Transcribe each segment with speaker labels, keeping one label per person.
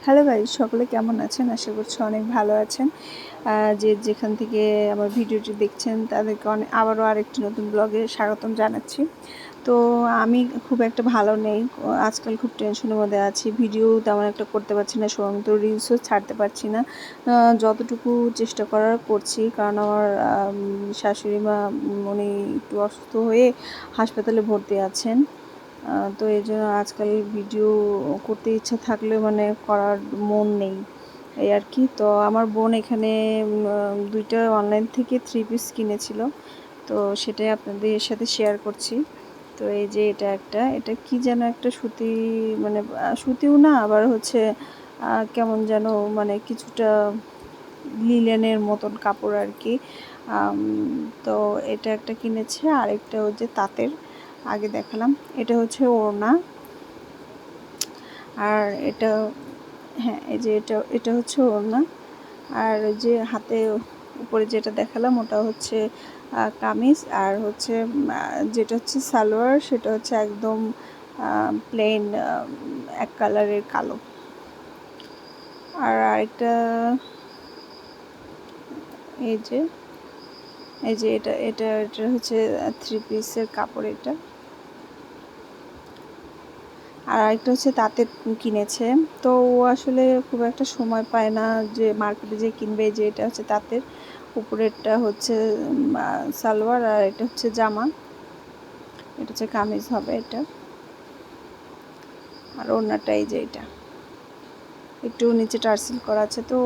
Speaker 1: Hello guys, সকলে কেমন আছেন? আশা করছি অনেক ভালো আছেন। যে যেখান থেকে আমার ভিডিওটি দেখছেন তাদেরকে আবারও আরেকটি নতুন ব্লগে স্বাগতম জানাচ্ছি। তো আমি খুব একটা ভালো নেই, আজকাল খুব টেনশনের মধ্যে আছি। ভিডিও তেমন একটা করতে পারছি না, তো রিলসও ছাড়তে পারছি না। যতটুকু চেষ্টা করার করছি, কারণ আমার শাশুড়ি মা উনি একটু অসুস্থ হয়ে হাসপাতালে ভর্তি আছেন। তো এই জন্য আজকাল ভিডিও করতে ইচ্ছা থাকলেও মানে করার মন নেই, এই আর কি। তো আমার বোন এখানে দুইটা অনলাইন থেকে 3 পিস কিনেছিল, তো সেটাই আপনাদের সাথে শেয়ার করছি। তো এই যে এটা কি যেন একটা সুতি, মানে সুতিও না, আবার হচ্ছে কেমন যেন মানে কিছুটা লিলেনের মতন কাপড় আর কি। তো এটা একটা কিনেছে, আরেকটা হচ্ছে তাঁতের, আগে দেখালাম। এটা হচ্ছে ওড়না, আর এটা, হ্যাঁ এই যে এটা হচ্ছে ওড়না। আর যে হাতে উপরে যেটা দেখালাম ওটা হচ্ছে কামিজ, আর হচ্ছে যেটা হচ্ছে সালোয়ার, সেটা হচ্ছে একদম প্লেন এক কালারের কালো। আর আরেকটা এই যে এটা হচ্ছে 3 পিসের কাপড় এটা। আর আরেকটা হচ্ছে তাঁতের কিনেছে। তো ও আসলে খুব একটা সময় পায় না যে মার্কেটে যে কিনবে। যে এটা হচ্ছে তাঁতের, উপরেরটা হচ্ছে সালোয়ার, আর এটা হচ্ছে জামা, এটা হচ্ছে কামিজ হবে এটা। আর ওড়নাটা এই যে এটা একটু নিচে টার্সেল করা আছে। তো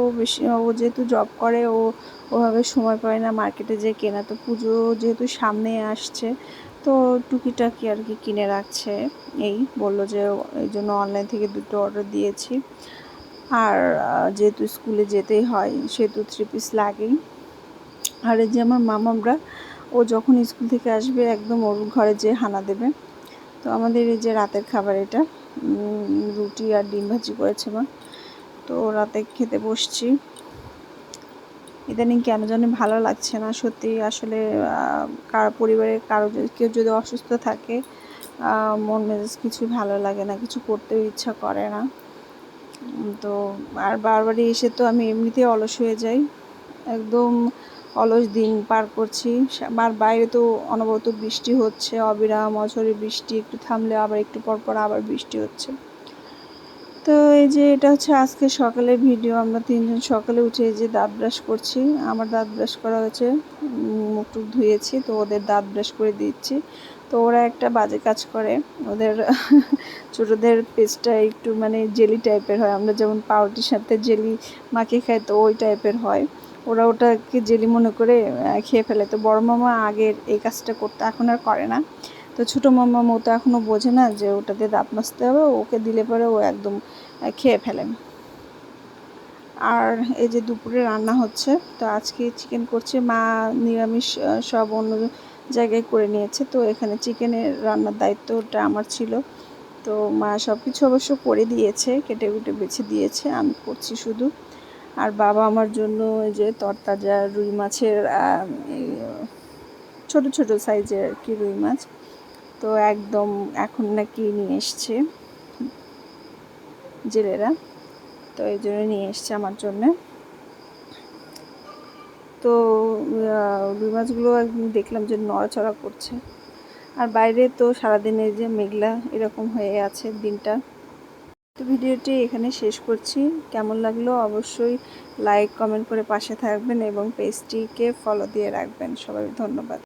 Speaker 1: ও যেহেতু জব করে, ওভাবে সময় পায় না মার্কেটে যে কেনা। তো পুজো যেহেতু সামনে আসছে, তো টুকিটাকি আর কি কিনে রাখছে। এই বললো যে এই জন্য অনলাইন থেকে দুটো অর্ডার দিয়েছি। আর যেহেতু স্কুলে যেতেই হয় সেহেতু 3 পিস লাগেই। আর এই যে আমার মামামরা, ও যখন স্কুল থেকে আসবে একদম ওর ঘরে যেয়ে হানা দেবে। তো আমাদের এই যে রাতের খাবার এটা, রুটি আর ডিম ভাজি করেছে মা। তো রাতে খেতে বসছি। ইদানিং কেন জানি ভালো লাগছে না সত্যি। আসলে কারো পরিবারে কেউ যদি অসুস্থ থাকে, মন মেজাজ কিছু ভালো লাগে না, কিছু করতেও ইচ্ছা করে না। তো আর বারবারই এসে তো আমি এমনিতেই অলস হয়ে যাই, একদম অলস দিন পার করছি। বাইরে তো অনবরত বৃষ্টি হচ্ছে, অবিরাম অঝরে বৃষ্টি, একটু থামলে আবার একটু পর পর আবার বৃষ্টি হচ্ছে। তো এই যে এটা হচ্ছে আজকে সকালের ভিডিও। আমরা তিনজন সকালে উঠে এই যে দাঁত ব্রাশ করছি। আমার দাঁত ব্রাশ করা হয়েছে, মুখ টুক ধুয়েছি, তো ওদের দাঁত ব্রাশ করে দিচ্ছি। তো ওরা একটা বাজে কাজ করে, ওদের ছোটোদের পেস্টটা একটু মানে জেলি টাইপের হয়। আমরা যেমন পাউরুটির সাথে জেলি মাখিয়ে খাই, তো ওই টাইপের হয়। ওরা ওটাকে জেলি মনে করে খেয়ে ফেলে। তো বড় মামা আগের এই কাজটা করতে, এখন আর করে না। তো ছোটো মামা মতো এখনও বোঝে না যে ওটাতে দাঁত মাজতে হবে, ওকে দিলে পরে ও একদম খেয়ে ফেলেন। আর এই যে দুপুরে রান্না হচ্ছে, তো আজকে চিকেন করছে মা। নিরামিষ সব অন্য জায়গায় করে নিয়েছে, তো এখানে চিকেনের রান্নার দায়িত্বটা আমার ছিল। তো মা সব কিছু অবশ্য করে দিয়েছে, কেটে কুটে বেছে দিয়েছে, আমি করছি শুধু। আর বাবা আমার জন্য এই যে তরতাজা রুই মাছের ছোট ছোট সাইজের আর কি রুই মাছ, তো একদম এখন নাকি নিয়ে এসছে জেলেরা, তো এই জন্য নিয়ে এসছে আমার জন্যে। তো রুই মাছগুলো একদম দেখলাম যে নড়াচড়া করছে। আর বাইরে তো সারাদিনে যে মেঘলা এরকম হয়ে আছে দিনটা। তো ভিডিওটি এখানে শেষ করছি। কেমন লাগলো অবশ্যই লাইক কমেন্ট করে পাশে থাকবেন এবং পেজটিকে ফলো দিয়ে রাখবেন। সবাই ধন্যবাদ।